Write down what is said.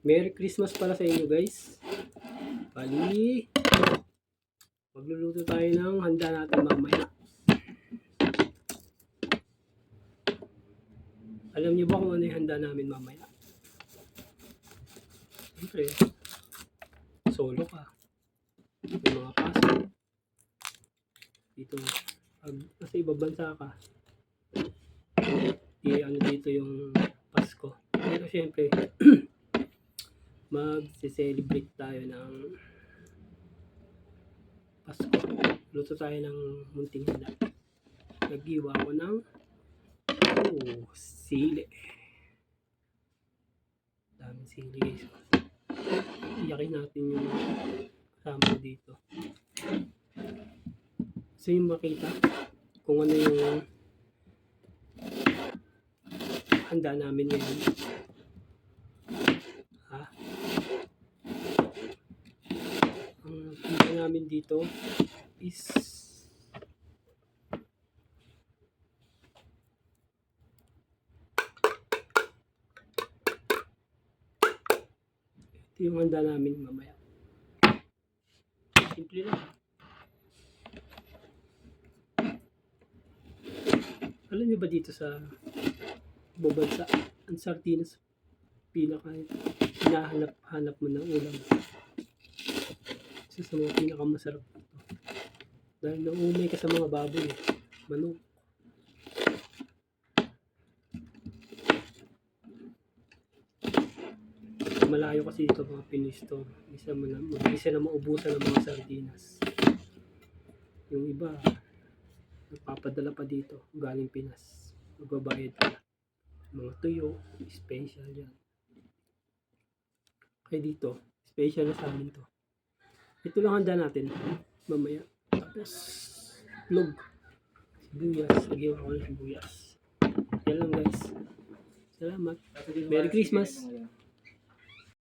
Merry Christmas pala sa inyo guys. Bali, magluluto tayo ng handa natin mamaya. Alam niyo ba kung ano yung handa namin mamaya? Siyempre, solo ka. May mga kaso. Dito, pag nasa ibang bansa ka, ano dito yung Pasko. Pero siyempre, mag-celebrate tayo ng Pasko. Luto tayo ng munting handa. Nag-iwa ako ng sili. Daming sili guys. Iyakin natin yung kasama dito. So yung makita kung ano yung handa namin ngayon. Ang handa namin dito is ito yung handa namin mamaya. Simple lang. Alam niyo ba dito sa bubansa, ang sardinas pinaka hinahanap mo ng ulam. Isa sa mga pinakamasarap ito. Dahil naumay ka sa mga baboy, manok. Malayo kasi ito mga pinisto. Isa na maubusan ng mga sardinas. Yung iba, nagpapadala pa dito galing Pinas. Magbabayad pa. Mga tuyo, special yan. Kaya dito, special na sa amin to. Ito lang handa natin mamaya. Tapos log, sibuyas, lagyan ako ng sibuyas. Yan lang guys. Salamat. Merry Christmas.